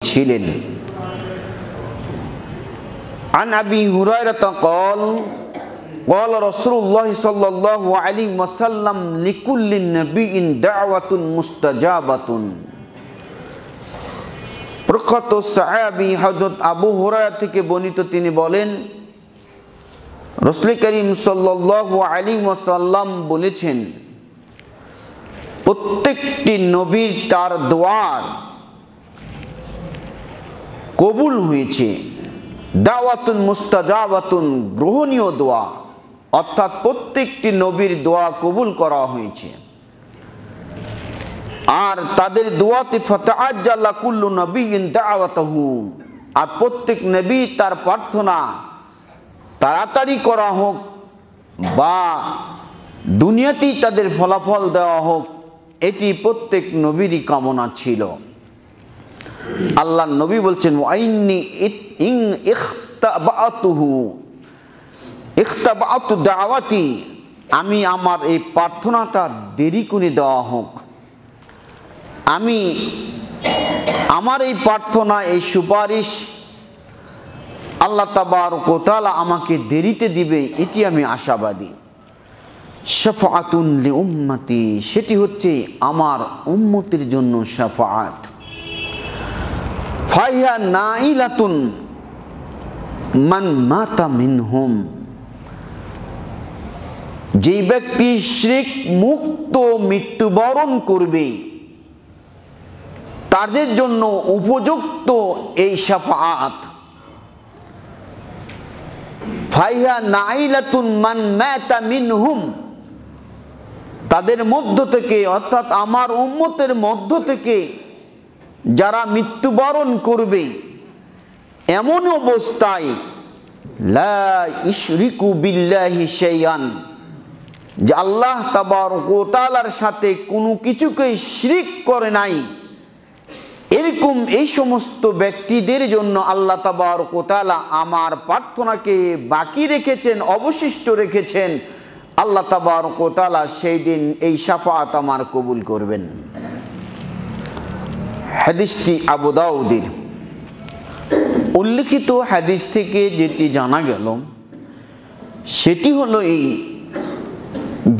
ছিলেন। عن أبي هريرة قال قال رسول الله صلى الله عليه وسلم لكل نبي دعوة مستجابة। প্রখ্যাত সাহাবী হযরত আবু হুরায়রা থেকে বর্ণিত, তিনি বলেন রাসূল করিম সাল্লাল্লাহু আলাইহি ওয়াসাল্লাম বলেছেন, প্রত্যেকটি নবীর তার দোয়ার কবুল হয়েছে। দাওয়াতুন মুস্তাজাবাতুন, গ্রহণীয় দোয়া, অর্থাৎ প্রত্যেকটি নবীর দোয়া কবুল করা হয়েছে। আর তাদের দোয়াতে ফাতাআজ্জালা কুল্লু নবিয়্যিন দাওয়াতাহু, আর প্রত্যেক নবী তার প্রার্থনা তাড়াতাড়ি করা হোক বা দুনিয়াতেই তাদের ফলাফল দেওয়া হোক, এটি প্রত্যেক নবীরই কামনা ছিল। আল্লাহর নবী বলছেন, ওয়াইন্নি ইন ইখতাবাতু দাওয়াতি, আমি আমার এই প্রার্থনাটা দেরি করে দেওয়া হোক, আমি আমার এই প্রার্থনা, এই সুপারিশ আল্লাহ তাবারক ওয়া তাআলা আমাকে দেরিতে দিবে, এটি আমি আশাবাদী। শাফাআতুন লি উম্মতি, সেটি হচ্ছে আমার উম্মতের জন্য শাফাআত। ফাইহা নাইলাতুন মান মাতা মিনহুম, যে ব্যক্তি শিরক মুক্ত মৃত্যুবরণ করবে তাদের জন্য উপযুক্ত এই শাফাআত। ফাইহা নাইলাতুন মান মাতা মিনহুম, তাদের মধ্য থেকে, অর্থাৎ আমার উম্মতের মধ্য থেকে যারা মৃত্যুবরণ করবে এমন অবস্থায় লা ইশরিকু বিল্লাহি শাইআন, যে আল্লাহ তাবারক ওয়া তাআলার সাথে কোনো কিছুকে শিরক করে নাই, এরকম এই সমস্ত ব্যক্তিদের জন্য আল্লাহ তাবারক ওয়া তাআলা আমার প্রার্থনাকে বাকি রেখেছেন, অবশিষ্ট রেখেছেন। আল্লাহ তাবারক ওয়া তাআলা সেই দিন এই শাফাআত আমার কবুল করবেন। হাদিসটি আবু দাউদের উল্লেখিত হাদিস থেকে যেটি জানা গেল সেটি হলো এই,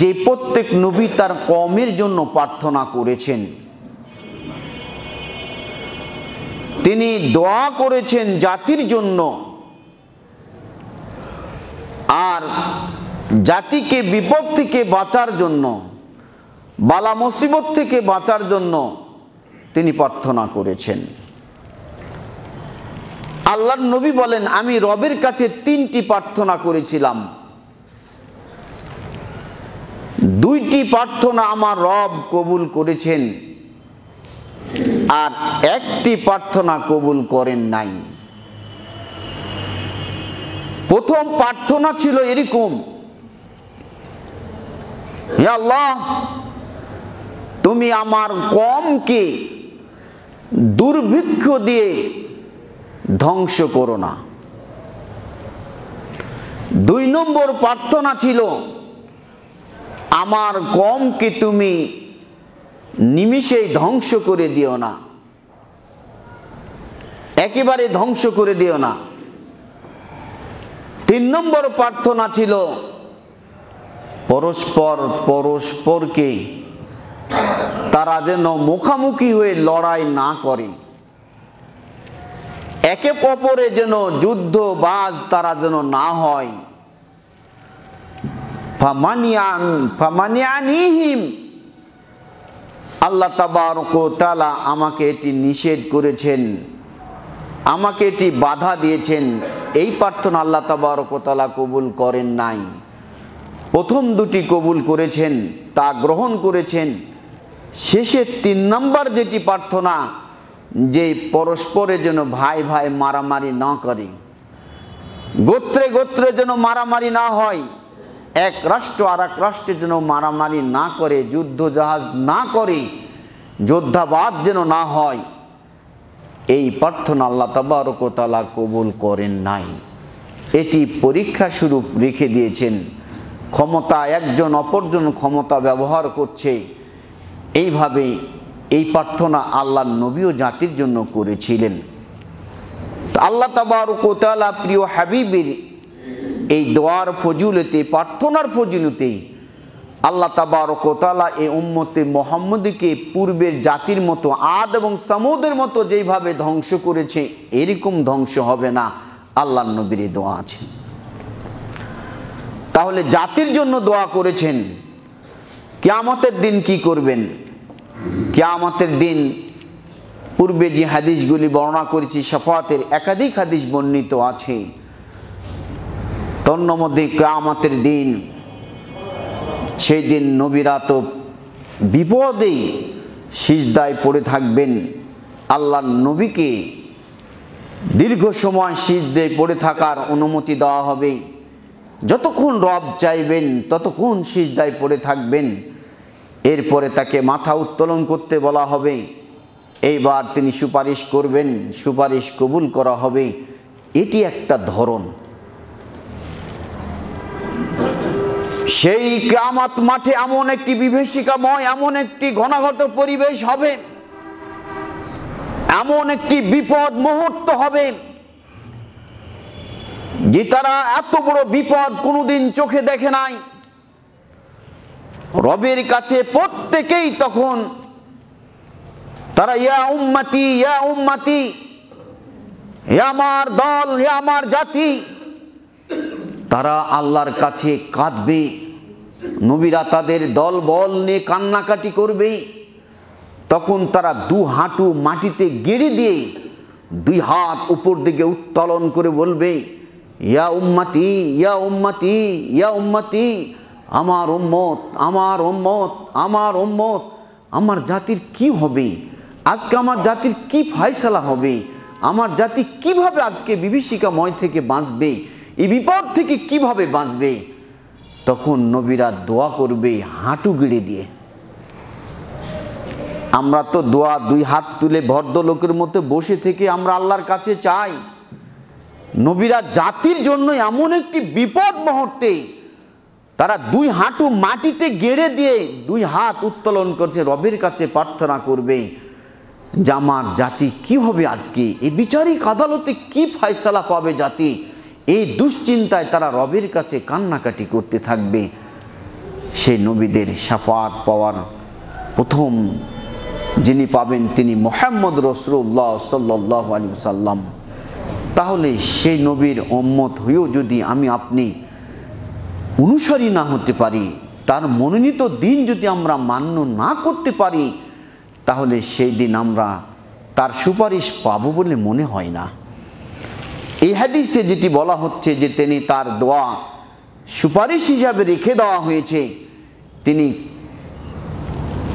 যে প্রত্যেক নবী তার কওমের জন্য প্রার্থনা করেছেন, তিনি দোয়া করেছেন জাতির জন্য, আর জাতিকে বিপদ থেকে বাঁচার জন্য, বালা মুসিবত থেকে বাঁচার জন্য তিনি প্রার্থনা করেছেন। আল্লাহর নবী বলেন, আমি রবের কাছে 3টি প্রার্থনা করেছিলাম, 2টি প্রার্থনা আমার রব কবুল করেছেন, আর 1টি প্রার্থনা কবুল করেন নাই। প্রথম প্রার্থনা ছিল এরকম, হে আল্লাহ, তুমি আমার কওমকে দুর্ভিক্ষ দিয়ে ধ্বংস করো না। 2 নম্বর প্রার্থনা ছিল, আমার কওমকে তুমি নিমিষেই ধ্বংস করে দিও না, একেবারে ধ্বংস করে দিও না। 3 নম্বর প্রার্থনা ছিল, পরস্পরকে তারা যেন মুখামুখি হয়ে লড়াই না করে, একে অপরে যেন যুদ্ধবাজ তারা যেন না হয়। ফামানিয়ানিহিম, আল্লাহ তাবারক ওয়া তাআলা আমাকে এটি নিষেধ করেছেন, আমাকে এটি বাধা দিয়েছেন। এই প্রার্থনা আল্লাহ তাবারক ওয়া তাআলা কবুল করেন নাই। প্রথম 2টি কবুল করেছেন, তা গ্রহণ করেছেন। শেষে 3 নম্বর যেটি প্রার্থনা, যে পরস্পরে যেন ভাই ভাই মারামারি না করে, গোত্রে গোত্রে যেন মারামারি না হয়, এক রাষ্ট্র আর এক রাষ্ট্রে যেন মারামারি না করে, যুদ্ধ জাহাজ না করে, যোদ্ধাবাদ যেন না হয়, এই প্রার্থনা আল্লাহ তাবারক ওয়া তাআলা কবুল করেন নাই। এটি পরীক্ষা স্বরূপ রেখে দিয়েছেন। ক্ষমতা, একজন অপরজন ক্ষমতা ব্যবহার করছে, এইভাবে এই প্রার্থনা আল্লাহর নবীও জাতির জন্য করেছিলেন। আল্লাহ তাবারক ওয়া তাআলা প্রিয় হাবিবের এই দোয়ার ফজিলতে, প্রার্থনার ফজিলতে আল্লাহ তাবারক ওয়া তাআলা এই উম্মতে মুহাম্মদীকে পূর্বের জাতির মতো আদ এবং সামুদের মতো যেইভাবে ধ্বংস করেছে এরকম ধ্বংস হবে না, আল্লাহর নবীর এই দোয়া আছে। তাহলে জাতির জন্য দোয়া করেছেন, কিয়ামতের দিন কি করবেন? কিয়ামতের দিন পূর্বে যে হাদিসগুলি বর্ণনা করেছি শাফাতের একাধিক হাদিস বর্ণিত আছে। তন্ম মধ্যে কিয়ামতের দিন, সেই দিন নবীরা তো বিপদেই সিজদায় পড়ে থাকবেন। আল্লাহর নবীকে দীর্ঘ সময় সিজদায় পড়ে থাকার অনুমতি দেওয়া হবে। যতক্ষণ রব চাইবেন ততক্ষণ সিজদায় পড়ে থাকবেন। এরপরে তাকে মাথা উত্তোলন করতে বলা হবে। এইবার তিনি সুপারিশ করবেন, সুপারিশ কবুল করা হবে। এটি একটা ধরন। সেই কিয়ামত মাঠে এমন একটি বিভীষিকাময়, এমন একটি ঘনাঘত পরিবেশ হবে, এমন একটি বিপদ মুহূর্ত হবে যে তারা এত বড় বিপদ কোনোদিন চোখে দেখে নাই। রবের কাছে প্রত্যেকেই তখন তারা ইয়া উম্মতি, ইয়া উম্মতি, হে আমার দল, হে আমার জাতি, তারা আল্লাহর কাছে কাঁদবে। নবীরা তাদের দল বল নিয়ে কান্নাকাটি করবে। তখন তারা দু হাঁটু মাটিতে গেড়ে দিয়ে দুই হাত উপর দিকে উত্তোলন করে বলবে, ইয়া উম্মতি, ইয়া উম্মতি, ইয়া উম্মতি, আমার উম্মত, আমার উম্মত, আমার উম্মত। আমার জাতির কি হবে আজকে? আমার জাতির কি ফয়সালা হবে? আমার জাতি কিভাবে আজকে বিভীষিকাময় থেকে বাঁচবে? এই বিপদ থেকে কিভাবে বাঁচবে? তখন নবীরা দোয়া করবে হাঁটু গেড়ে দিয়ে। আমরা তো দোয়া দুই হাত তুলে ভদ্রলোকের মতো বসে থেকে আমরা আল্লাহর কাছে চাই। নবীরা জাতির জন্য এমন একটি বিপদ মুহূর্তে তারা দুই হাঁটু মাটিতে গেড়ে দিয়ে দুই হাত উত্তোলন করছে, রবের কাছে প্রার্থনা করবে যে আমার জাতি কি হবে আজকে, এই বিচারিক আদালতে কি ফয়সালা পাবে জাতি। এই দুশ্চিন্তায় তারা রবের কাছে কান্নাকাটি করতে থাকবে। সেই নবীদের শাফাত পাওয়ার প্রথম যিনি পাবেন তিনি মুহাম্মদ রাসূলুল্লাহ সাল্লাল্লাহু আলাইহি ওয়াসাল্লাম। তাহলে সেই নবীর উম্মত হয়েও যদি আমি আপনি অনুসারী না হতে পারি, তার মনোনীত দিন যদি আমরা মান্য না করতে পারি, তাহলে সেই দিন আমরা তার সুপারিশ পাবো বলে মনে হয় না। এই হাদিসে যেটি বলা হচ্ছে যে তিনি তার দোয়া সুপারিশ হিসাবে রেখে দেওয়া হয়েছে, তিনি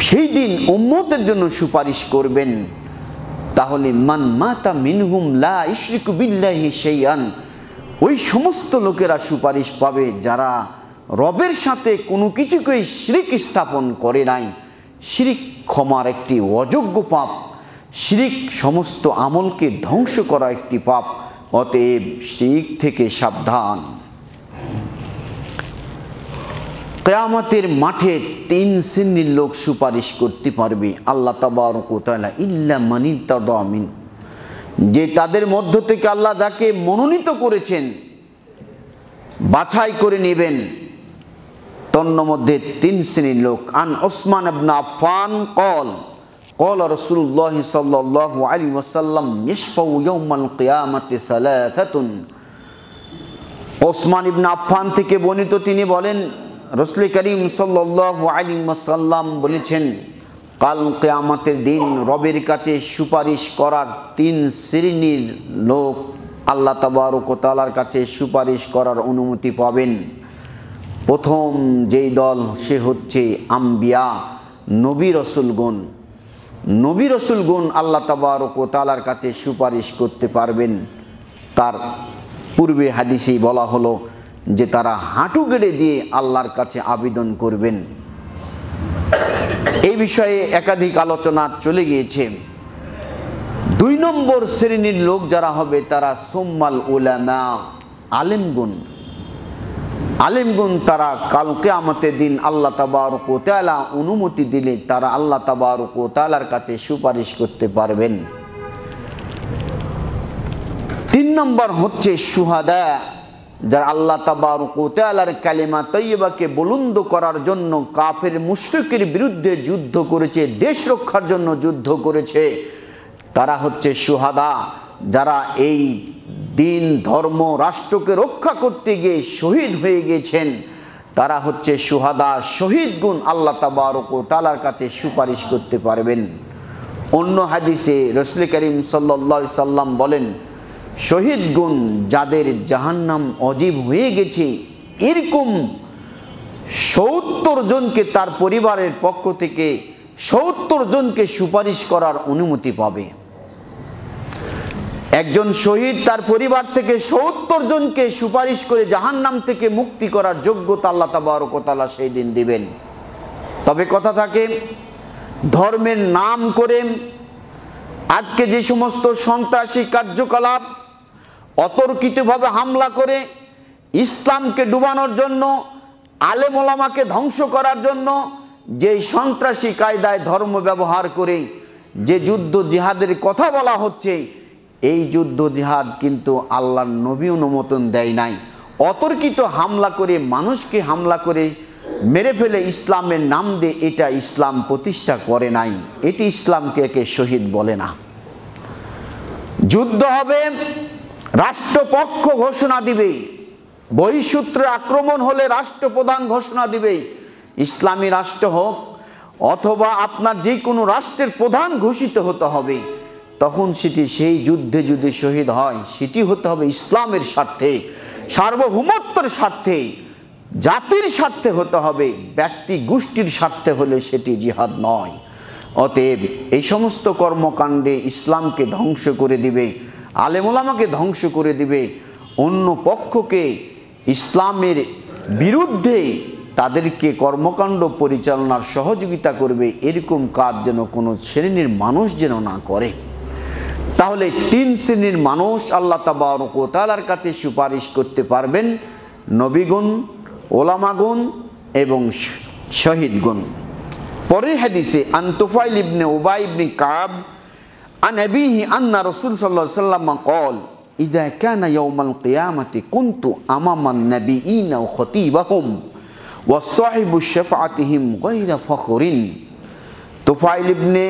সেই দিন উম্মতের জন্য সুপারিশ করবেন। তাহলে মান মাতা মিনহুম লা ইশরিকু বিল্লাহি শাইআন, ওই সমস্ত লোকেরা সুপারিশ পাবে যারা রবের সাথে কোনো কিছুকেই শিরিক স্থাপন করে নাই। শিরিক ক্ষমার একটি অযোগ্য পাপ, শিরিক সমস্ত আমলকে ধ্বংস করা একটি পাপ। অতএব শিরিক থেকে সাবধান। কিয়ামতের মাঠে তিন শ্রেণীর লোক সুপারিশ করতে পারবে আল্লাহ তাবারক ওয়া তাআলা, ইল্লা মান ইরতাদা মিন, যে তাদের মধ্য থেকে আল্লাহ যাকে মনোনীত করেছেন বাছাই করে নেবেন। তন্মধ্যে তিন শ্রেণীর লোক। আন ওসমান ইবনে আফফান قال قال رسول الله صلى الله عليه وسلم يشفع يوم القيامة ثلاثة। ওসমান ইবনে আফফান থেকে বর্ণিত, তিনি বলেন রাসূল করিম সাল্লাল্লাহু আলাইহি ওয়াসাল্লাম বলেছেন, কাল কিয়ামতের দিন রবের কাছে সুপারিশ করার তিন শ্রেণীর লোক আল্লাহ তাবারক ওয়া তাআলার কাছে সুপারিশ করার অনুমতি পাবেন। প্রথম যেই দল সে হচ্ছে আম্বিয়া, নবী রসুলগণ। নবী রসুলগণ আল্লাহ তাবারক ওয়া তাআলার কাছে সুপারিশ করতে পারবেন। তার পূর্বে হাদিসেই বলা হলো যে তারা হাঁটু গেড়ে দিয়ে আল্লাহর কাছে আবেদন করবেন। এই বিষয়ে একাধিক আলোচনা চলে গিয়েছে। দুই নম্বর শ্রেণীর লোক যারা হবে তারা সুম্মাল উলামা, আলেমগুন। আলেমগুন তারা কাল কিয়ামতের দিন আল্লাহ তাবারক ওয়া তাআলা অনুমতি দিলে তারা আল্লাহ তাবারক ওয়া তাআলার কাছে সুপারিশ করতে পারবেন। 3 নম্বর হচ্ছে শুহাদা, যারা আল্লাহ তাবারক ওয়া তাআলার কালিমা তৈয়বাকে বুলন্দ করার জন্য কাফের মুশরিকের বিরুদ্ধে যুদ্ধ করেছে, দেশ রক্ষার জন্য যুদ্ধ করেছে, তারা হচ্ছে শুহাদা। যারা এই দিন ধর্ম রাষ্ট্রকে রক্ষা করতে গিয়ে শহীদ হয়ে গেছেন, তারা হচ্ছে শুহাদা। শহীদ গুণ আল্লাহ তাবারক ওয়া তাআলার কাছে সুপারিশ করতে পারবেন। অন্য হাদিসে রাসূল করিম সাল্লাল্লাহু আলাইহি সাল্লাম বলেন, শহীদ গুণ যাদের জাহান্নাম অজীব হয়ে গেছে, এরকম 70 জনকে তার পরিবারের পক্ষ থেকে 70 জনকে সুপারিশ করার অনুমতি পাবে। একজন শহীদ তার পরিবার থেকে 70 জনকে সুপারিশ করে জাহান্নাম থেকে মুক্তি করার যোগ্যতা আল্লাহ তাবারক ওয়া তাআলা সেই দিন দিবেন। তবে কথা থাকে, ধর্মের নাম করে আজকে যে সমস্ত সন্ত্রাসী কার্যকলাপ, অতর্কিতভাবে হামলা করে ইসলামকে ডুবানোর জন্য, আলেম ওলামাকে ধ্বংস করার জন্য যে সন্ত্রাসী কায়দায় ধর্ম ব্যবহার করে যে যুদ্ধ জিহাদের কথা বলা হচ্ছে, এই যুদ্ধ জিহাদ কিন্তু আল্লাহর নবী অনুমোদন দেয় নাই। অতর্কিত হামলা করে, মানুষকে হামলা করে মেরে ফেলে ইসলামের নাম দিয়ে এটা ইসলাম প্রতিষ্ঠা করে নাই। এটি ইসলামকে একে শহীদ বলে না। যুদ্ধ হবে, রাষ্ট্রপক্ষ ঘোষণা দিবে, বহিঃসূত্রে আক্রমণ হলে রাষ্ট্রপ্রধান ঘোষণা দিবে, ইসলামী রাষ্ট্র হোক অথবা আপনার যে কোনো রাষ্ট্রের প্রধান ঘোষিত হতে হবে। তখন সেটি সেই যুদ্ধে যদি শহীদ হয়, সেটি হতে হবে ইসলামের স্বার্থে, সার্বভৌমত্বের স্বার্থে, জাতির স্বার্থে হতে হবে। ব্যক্তি গোষ্ঠীর স্বার্থে হলে সেটি জিহাদ নয়। অতএব এই সমস্ত কর্মকাণ্ডে ইসলামকে ধ্বংস করে দিবে, আলেম ওলামাকে ধ্বংস করে দিবে, অন্য পক্ষকে ইসলামের বিরুদ্ধে তাদেরকে কর্মকাণ্ড পরিচালনার সহযোগিতা করবে, এরকম কাজ যেন কোনো শ্রেণীর মানুষ যেন না করে। তাহলে 3 শ্রেণীর মানুষ আল্লাহ তাবারক ওয়া তাআলার কাছে সুপারিশ করতে পারবেন: নবীগণ, ওলামাগণ এবং শহীদগণ। পরের হাদিসে আন তুফাইল ইবনে উবাই ইবনে কাব আন আবিহি আন্না রাসূল সাল্লাল্লাহু আলাইহি ওয়াসাল্লাম قال ইযা কানা ইয়াউমাল কিয়ামাতি কুনতু আমামান নাবিয়িনা ওয়া খতীবাহুম ওয়া সাহিবু শাফাআতিহিম গায়রা ফখরিন। তুফাইল ইবনে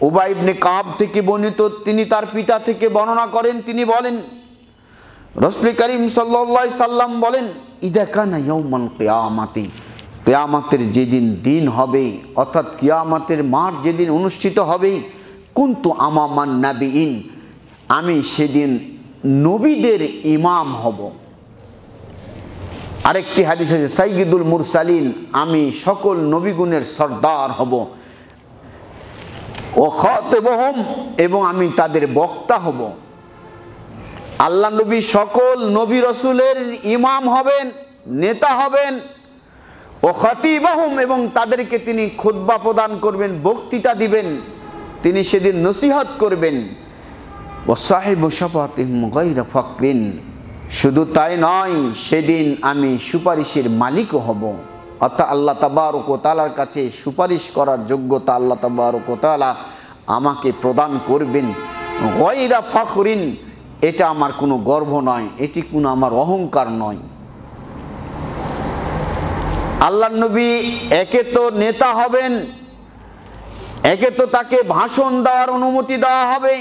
উবাই ইবনে কাব থেকে বর্ণিত, তিনি তার পিতা থেকে বর্ণনা করেন, তিনি বলেন রাসূল করিম সাল্লাল্লাহু আলাইহি সাল্লাম বলেন, ইযা কানা ইয়াউমাল কিয়ামাতি, কিয়ামতের যেদিন দিন হবে, অর্থাৎ কিয়ামতের মাঠ যেদিন অনুষ্ঠিত হবে, কুনতু আমামান নাবিয়িন, আমি সেদিন নবীদের ইমাম হব। আরেকটি হাদিস আছে সাইয়্যিদুল মুরসালিন, আমি সকল নবীগণের সর্দার হব। ও খাতিবুহুম, এবং আমি তাদের বক্তা হব। আল্লাহ নবী সকল নবী রাসূলের ইমাম হবেন, নেতা হবেন। ও খাতিবুহুম, এবং তাদেরকে তিনি খুতবা প্রদান করবেন, বক্তৃতা দিবেন, তিনি সেদিন নসিহত করবেন। ও সাহিবু শাফাআতিহিম গায়রা ফাকরিন, শুধু তাই নয়, সেদিন আমি সুপারিশের মালিকও হব। অর্থাৎ আল্লাহ তাবারক ওয়া তাআলার কাছে সুপারিশ করার যোগ্যতা আল্লাহ তাবারক ওয়া তাআলা আমাকে প্রদান করবেন। গায়রা ফাখরিন, এটা আমার কোনো গর্ব নয়, এটি কোনো আমার অহংকার নয়। আল্লাহ নবী একে তো নেতা হবেন, একে তো তাকে ভাষণ দেওয়ার অনুমতি দেওয়া হবে,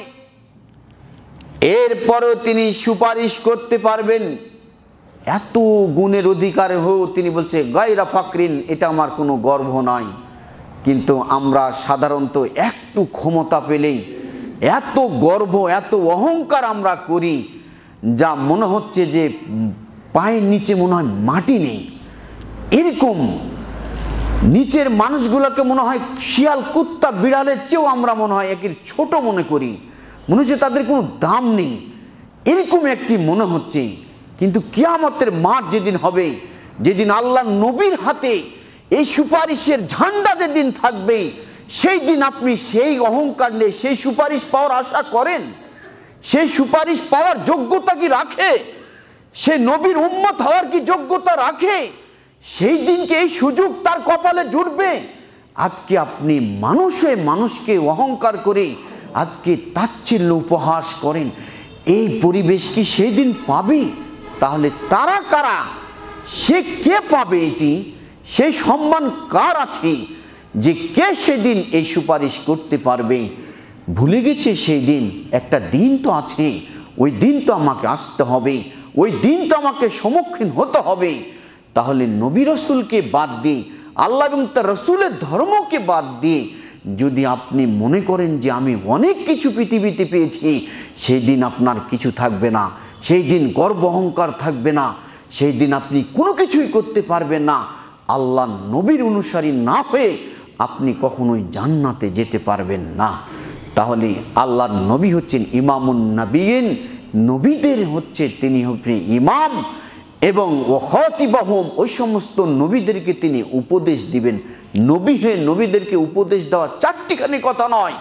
এরপরেও তিনি সুপারিশ করতে পারবেন। এত গুণের অধিকার হয়েও তিনি বলছে গায়রা ফাকরিন, এটা আমার কোনো গর্ব নয়। কিন্তু আমরা সাধারণত একটু ক্ষমতা পেলেই এত গর্ব, এত অহংকার আমরা করি, যা মনে হচ্ছে যে পায়ের নিচে মনে হয় মাটি নেই। এরকম নিচের মানুষগুলোকে মনে হয় শিয়াল, কুত্তা, বিড়ালের চেয়েও আমরা মনে হয় একের ছোট মনে করি, মনে হচ্ছে তাদের কোনো দাম নেই, এরকম একটি মনে হচ্ছে। কিন্তু কিয়ামতের মাঠ যেদিন হবে, যেদিন আল্লাহ নবীর হাতে এই সুপারিশের ঝান্ডা যেদিন থাকবে, সেই দিন আপনি সেই অহংকার নিয়ে সেই সুপারিশ পাওয়ার আশা করেন? সেই সুপারিশ পাওয়ার যোগ্যতা কি রাখে? সে নবীর উম্মত হওয়ার কি যোগ্যতা রাখে? সেই দিনকে এই সুযোগ তার কপালে জুটবে। আজকে আপনি মানুষকে অহংকার করে আজকে তাচ্ছিল্য উপহাস করেন, এই পরিবেশ কি সেই দিন পাবে? তাহলে তারা কারা? সে কে পাবে? এটি সেই সম্মান কার আছে যে কে সেদিন এই সুপারিশ করতে পারবে? ভুলে গেছে সেই দিন। একটা দিন তো আছে, ওই দিন তো আমাকে আসতে হবে, ওই দিন তো আমাকে সম্মুখীন হতে হবে। তাহলে নবী রসুলকে বাদ দিয়ে, আল্লাহ এবং তার রসুলের ধর্মকে বাদ দিয়ে যদি আপনি মনে করেন যে আমি অনেক কিছু পৃথিবীতে পেয়েছি, সেই দিন আপনার কিছু থাকবে না, সেই দিন গর্ব অহংকার থাকবে না, সেই দিন আপনি কোনো কিছুই করতে পারবেন না। আল্লাহ নবীর অনুসারী না হয়ে আপনি কখনোই জান্নাতে যেতে পারবেন না। তাহলে আল্লাহর নবী হচ্ছেন ইমামুন নবীন, নবীদের হচ্ছে তিনি হচ্ছেন ইমাম, এবং ও খতিবাহুম, ওই সমস্ত নবীদেরকে তিনি উপদেশ দিবেন। নবী হয়ে নবীদেরকে উপদেশ দেওয়া চারটিখানি কথা নয়।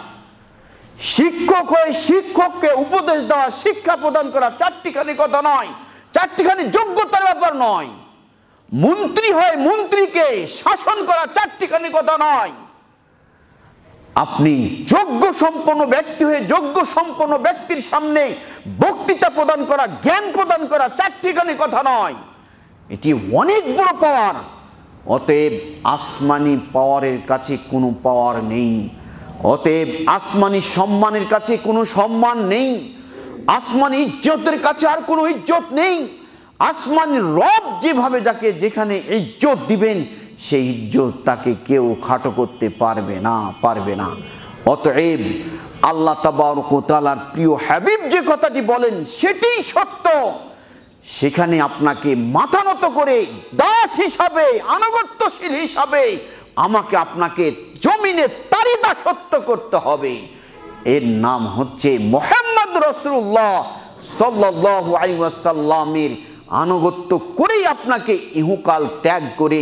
শিক্ষক হয়ে শিক্ষককে উপদেশ দেওয়া, শিক্ষা প্রদান করা চারটিখানি কথা নয়, চারটিখানি যোগ্যতার ব্যাপার নয়। মন্ত্রী হয়ে মন্ত্রীকে শাসন করা চারটিখানি কথা নয়। আপনি যোগ্য সম্পন্ন ব্যক্তি হয়ে যোগ্য সম্পন্ন ব্যক্তির সামনে বক্তৃতা প্রদান করা, জ্ঞান প্রদান করা চারটিখানি কথা নয়। এটি অনেক বড় পাওয়ার। অতএব আসমানি পাওয়ারের কাছে কোনো পাওয়ার নেই, অতএব আসমানি সম্মানের কাছে কোনো সম্মান নেই, আসমানি ইজ্জতের কাছে আর কোনো ইজ্জত নেই। আসমানি রব যেভাবে যাকে যেখানে ইজ্জত দিবেন, সেই ইজ্জত তাকে কেউ খাটো করতে পারবে না। অতএব আল্লাহ তাবারক ওয়া তাআলার প্রিয় হাবিব যে কথাটি বলেন সেটাই সত্য। সেখানে আপনাকে মাথা নত করে দাস হিসাবে, আনুগত্যশীল হিসাবে আমাকে আপনাকে জমিনে তারই দাসত্ব করতে হবে। এর নাম হচ্ছে মুহাম্মদ রাসূলুল্লাহ সাল্লাল্লাহু আলাইহি ওয়াসাল্লামের আনুগত্য করেই আপনাকে ইহকাল ত্যাগ করে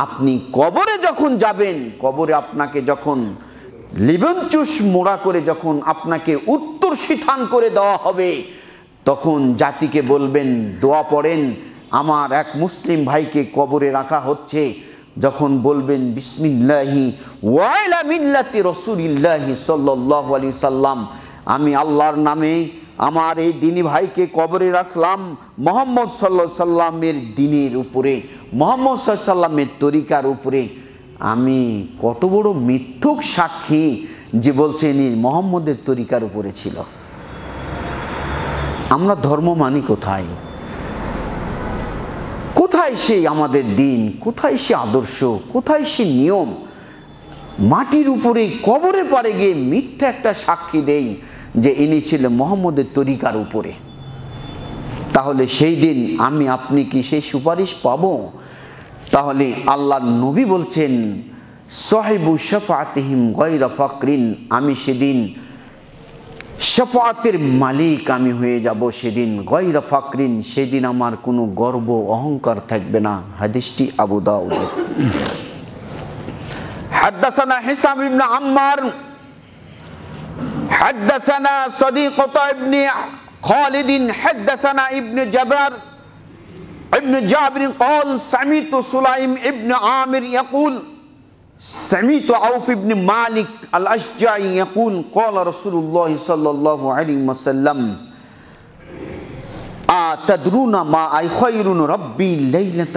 আপনি কবরে যখন যাবেন, কবরে আপনাকে যখন লিবনচুষ মোড়া করে যখন আপনাকে উত্তর সিথান করে দেওয়া হবে, তখন জাতিকে বলবেন, দোয়া পড়েন, আমার এক মুসলিম ভাইকে কবরে রাখা হচ্ছে। যখন বলবেন বিসমিল্লাহি ওয়া আলা মিল্লাতি রাসূলিল্লাহি সাল্লাল্লাহু আলাইহি সাল্লাম, আমি আল্লাহর নামে আমার এই দিনী ভাইকে কবরে রাখলাম মুহাম্মদ সাল্লাল্লাহু আলাইহি সাল্লামের দ্বীনের উপরে, মুহাম্মদ সাল্লাল্লাহু আলাইহি সাল্লামের তরিকার উপরে। আমি কত বড় মিথ্যুক সাক্ষী যে বলছেন মুহাম্মদের তরিকার উপরে ছিল। আমরা ধর্ম মানি কোথায়? কোথায় সে আমাদের দিন? কোথায় সে আদর্শ? কোথায় সে নিয়ম? মাটির উপরে কবরে পারে গিয়ে মিথ্যা একটা সাক্ষী দেই যে ইনি ছিলেন মুহাম্মদের তরিকার উপরে। তাহলে সেই দিন আমি আপনি কি সেই সুপারিশ পাবো? তাহলে আল্লাহ নবী বলছেন সাহিবু শাফাআতিহিম গায়রা ফাকরিন, আমি সেদিন শাফাআতের মালিক আমি হয়ে যাব সেদিন, গায়রা ফাকরিন, সেদিন আমার কোনো গর্ব অহংকার থাকবে না। হাদিসটি আবু দাউদ। হাদাসানা হিসাম ইবনে আম্মার হাদাসানা সাদিকাতা ইবনে খালিদ হাদাসানা ইবনে জাবার ابن جابر قال سمعت سليم ابن عامر يقول سمعت عوف ابن مالك الأشجعي يقول قال رسول الله صلى الله عليه وسلم أتدرون ما خير ربي ليلة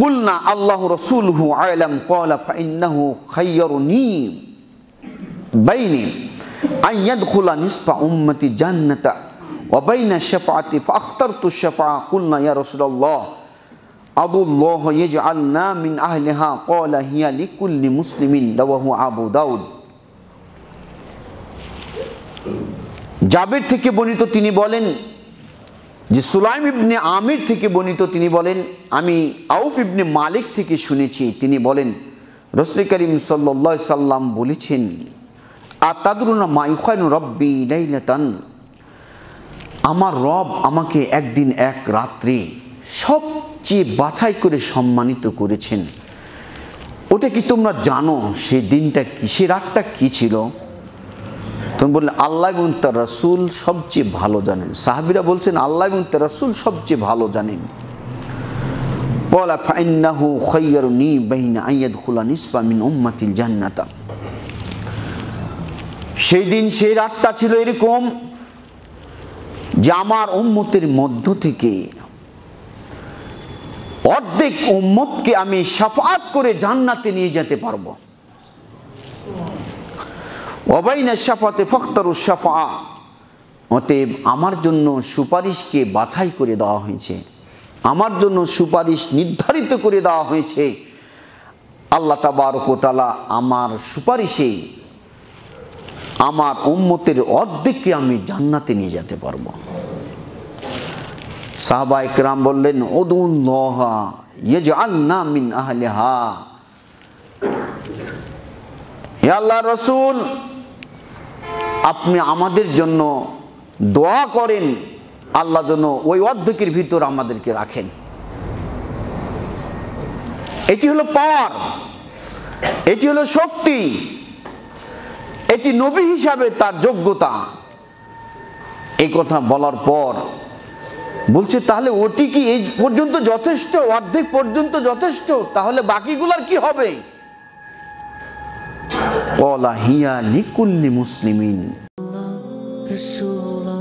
قلنا الله رسوله أعلم قال فإنه خيرني بين أن يدخل نصف أمتي جنة وبين الشفاعة فاخترت الشفاعة قلنا يا رسول الله أدعو الله يجعلنا من أهلها قال هي لكل مسلم رواه أبو داود। জাবির থেকে বর্ণিত তিনি বলেন যে সুলাইম ইবনে আমির থেকে বর্ণিত তিনি বলেন আমি আউফ ইবনে মালিক থেকে শুনেছি, তিনি বলেন রাসূল করিম সাল্লাল্লাহু আলাইহি সাল্লাম বলেছেন আতাদরুনা মা ইখায়রু রাব্বি লাইলাতান, আমার রব আমাকে একদিন এক রাত্রে সবচেয়ে বাছাই করে সম্মানিত করেছেন। ওটা কি তোমরা জানো? সেই দিনটা কি, সে রাতটা কি ছিল? তুমি বললেন আল্লাহ এবং তার রাসূল সবচেয়ে ভালো জানেন। সাহাবীরা বলছেন আল্লাহ এবং তার রাসূল সবচেয়ে ভালো জানেন। বলা ফাইন্নাহু খায়্যারুনি বাইনা আইয়াদখুলা নিসফা মিন উম্মাতিল জান্নাতা। সেই দিন সেই রাতটা ছিল এরকম যে আমার উম্মতের মধ্য থেকে অর্ধেক উম্মতকে আমি শাফাআত করে জান্নাতে নিয়ে যেতে পারবো। ওয়াবাইনা শাফাতে ফাখতারুশ শাফাআ, অতএব আমার জন্য সুপারিশকে বাছাই করে দেওয়া হয়েছে, আমার জন্য সুপারিশ নির্ধারিত করে দেওয়া হয়েছে। আল্লাহ তাবারক ওয়া তাআলা আমার সুপারিশে আমার উম্মতের অর্ধেককে আমি জান্নাতে নিয়ে যেতে পারবো। সাহাবায়ে কেরাম বললেন উদুল্লাহ ইয়াজআলনা মিন আহলিহা, হে আল্লাহর রাসূল আপনি আমাদের জন্য দোয়া করেন, আল্লাহ যেন ওই অর্ধেকের ভিতর আমাদেরকে রাখেন। এটি হলো পাওয়ার, এটি হলো শক্তি, এটি নবী হিসাবে তার যোগ্যতা। এই কথা বলার পর বলছে তাহলে ওটি কি এই পর্যন্ত যথেষ্ট, অর্ধেক পর্যন্ত যথেষ্ট, তাহলে বাকিগুলার কি হবে? ক্বালা হিয়া লিকুল্লি মুসলিমিন। রাসূলুল্লাহ